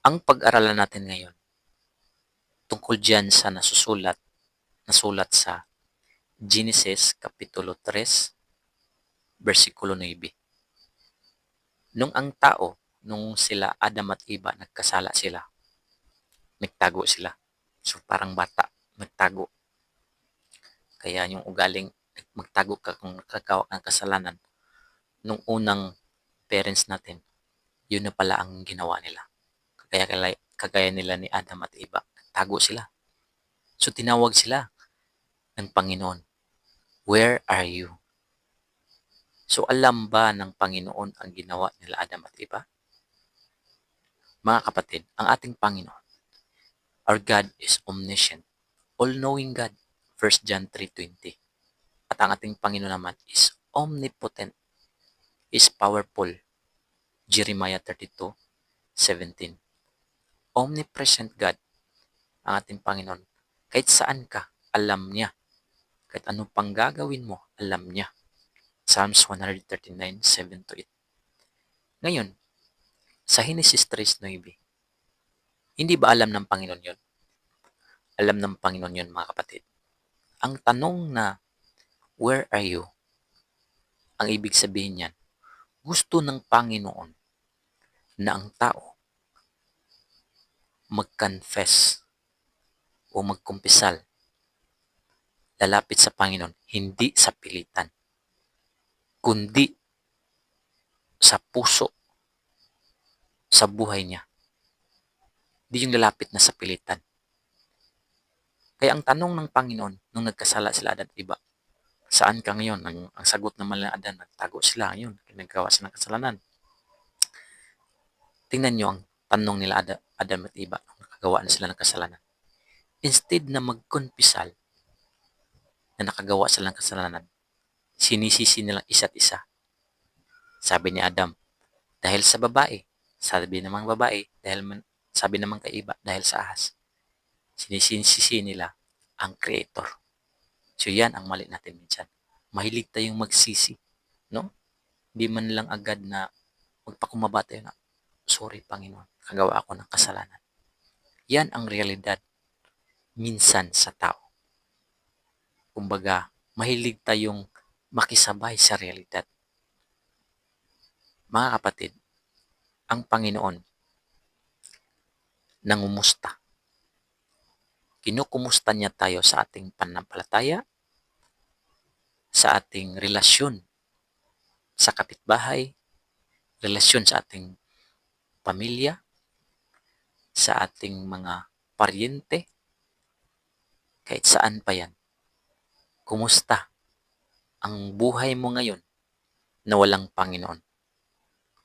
Ang pag-aralan natin ngayon tungkol diyan sa nasulat sa Genesis Kapitulo 3, versikulo 9. Nung sila Adam at Eva, nagkasala sila, nagtago sila. So parang bata, nagtago. Kaya yung ugaling magtago ka kung nakagawa ng kasalanan, nung unang parents natin, yun na pala ang ginawa nila. Kagaya nila ni Adam at Eva, nagtago sila. So tinawag sila ng Panginoon, "Where are you?" So alam ba ng Panginoon ang ginawa nila Adam at Eva? Mga kapatid, ang ating Panginoon, our God is omniscient, all-knowing God, 1 John 3:20. At ang ating Panginoon naman is omnipotent, is powerful, Jeremiah 32:17. Omnipresent God, ang ating Panginoon. Kahit saan ka, alam niya. Kahit ano pang gagawin mo, alam niya. Psalms 139:7-8. Ngayon, sa Genesis 3:9, hindi ba alam ng Panginoon yon? Alam ng Panginoon yon, mga kapatid. Ang tanong na, where are you? Ang ibig sabihin niyan, gusto ng Panginoon na ang tao mag-confess o magkumpisal, lalapit sa Panginoon, hindi sa pilitan, kundi sa puso, sa buhay niya. Di yung lalapit na sa pilitan. Kaya ang tanong ng Panginoon, nung nagkasala sila Adan at Eva, saan ka ngayon? Ang sagot naman nila Adan, nagtago sila ngayon, naggawa sila ng kasalanan. Tingnan nyo ang tanong nila Adam at Eva, nung nakagawa na sila ng kasalanan. Instead na magkumpisal na nakagawa sila ng kasalanan, sinisisi nilang isa't isa. Sabi ni Adam, dahil sa babae. Sabi namang babae, sabi naman kay Eva, dahil sa ahas. Sinisisi nila ang Creator. So yan ang mali natin minsan. Mahilig tayong magsisi, no? Di man lang agad na magpakumbaba tayo na, sorry Panginoon, kagawa ako ng kasalanan. Yan ang realidad minsan sa tao. Kumbaga, mahilig tayong makisabay sa realidad. Mga kapatid, ang Panginoon nangumusta. Kinukumusta niya tayo sa ating pananampalataya, sa ating relasyon sa kapitbahay, relasyon sa ating pamilya, sa ating mga paryente, kahit saan pa yan. Kumusta ang buhay mo ngayon na walang Panginoon?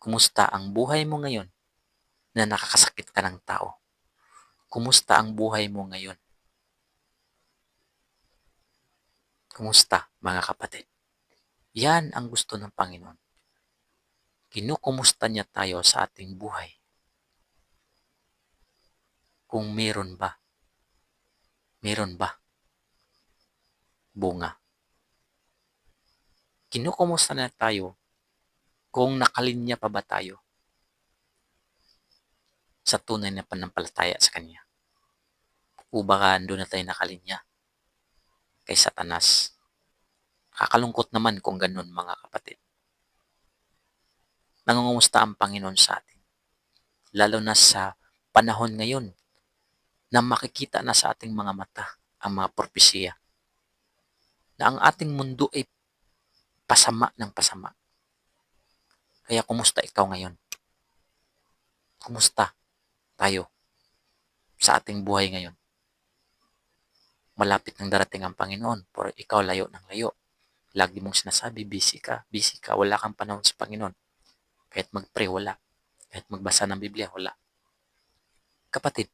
Kumusta ang buhay mo ngayon na nakakasakit ka ng tao? Kumusta ang buhay mo ngayon? Kumusta, mga kapatid? Yan ang gusto ng Panginoon. Kinukumusta niya tayo sa ating buhay. Kung meron ba bunga. Kinukumusta na tayo kung nakalinya pa ba tayo sa tunay na pananampalataya sa Kanya. O baka doon na tayo nakalinya kay Satanas. Kakalungkot naman kung ganun, mga kapatid. Nangungumusta ang Panginoon sa atin. Lalo na sa panahon ngayon na makikita na sa ating mga mata ang mga propesiya na ang ating mundo ay pasama ng pasama. Kaya kumusta ikaw ngayon? Kumusta tayo sa ating buhay ngayon? Malapit nang darating ang Panginoon, pero ikaw layo ng layo. Lagi mong sinasabi, busy ka, wala kang panahon sa Panginoon. Kahit mag-pray, wala. Kahit magbasa ng Biblia, wala. Kapatid,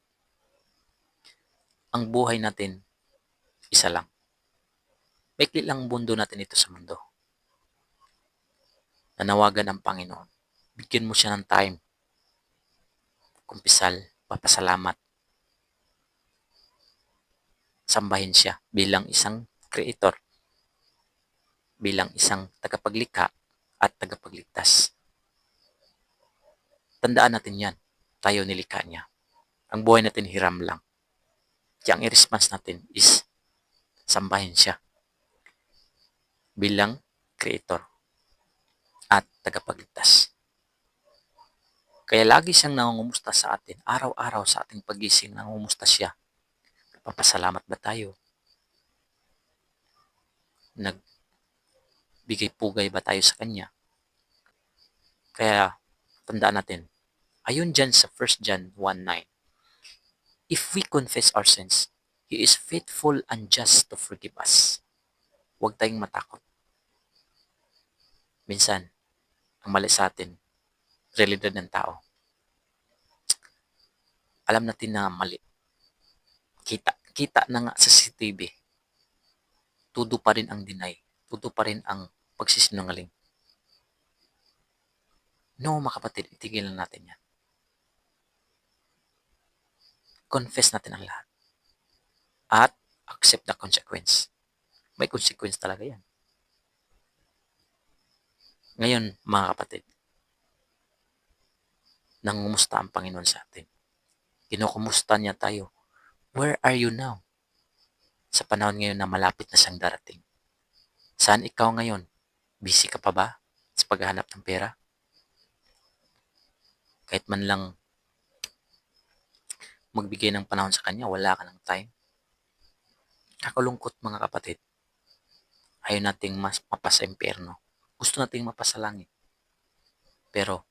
ang buhay natin, isa lang. Maikli lang mundo natin ito sa mundo. Nanawagan ang Panginoon. Bigyan mo siya ng time. Kumpisal, papasalamat. Sambahin siya bilang isang creator, bilang isang tagapaglikha at tagapagligtas. Tandaan natin yan. Tayo nilikha niya. Ang buhay natin hiram lang. Kaya ang i-response natin is sambahin siya bilang creator at tagapagligtas. Kaya lagi siyang nangungumusta sa atin. Araw-araw sa ating pagising, nangungumusta siya. Papasalamat ba tayo? Nagbigay pugay ba tayo sa Kanya? Kaya tandaan natin, ayon dyan sa 1 John 1:9, if we confess our sins, He is faithful and just to forgive us. Huwag tayong matakot. Minsan, ang mali sa atin, realidad ng tao. Alam natin na mali. Kita na nga sa CCTV. Tudo pa rin ang deny. Tudo pa rin ang pagsisinungaling. No, mga kapatid, itigil na natin yan. Confess natin ang lahat. At accept the consequence. May consequence talaga yan. Ngayon, mga kapatid, nangumusta ang Panginoon sa atin. Kinukumusta niya tayo. Where are you now? Sa panahon ngayon na malapit na siyang darating. Saan ikaw ngayon? Busy ka pa ba sa paghahanap ng pera? Kahit man lang magbigay ng panahon sa Kanya, wala ka ng time. Kakalungkot mga kapatid. Ayaw nating mas mapasa impyerno. Gusto nating mapasa langit. Pero,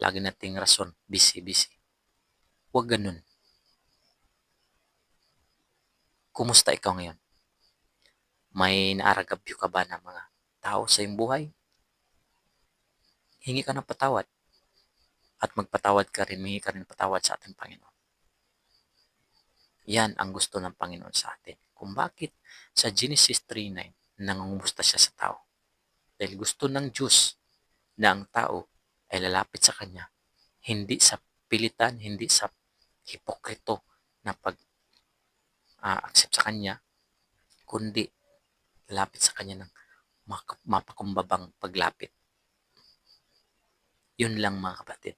lagi nating rason, busy. Huwag ganun. Kumusta ikaw ngayon? May naaragabyo ka ba ng mga tao sa iyong buhay? Hingi ka ng patawad. At magpatawad ka rin, hingi ka rin patawad sa ating Panginoon. Yan ang gusto ng Panginoon sa atin. Kung bakit sa Genesis 3:9, nangungumusta siya sa tao. Dahil gusto ng Diyos na ang tao ay lalapit sa Kanya. Hindi sa pilitan, hindi sa hipokrito na pag-accept sa Kanya, kundi lalapit sa Kanya ng mapakumbabang paglapit. Yun lang mga kapatid.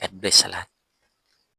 God bless sa lahat.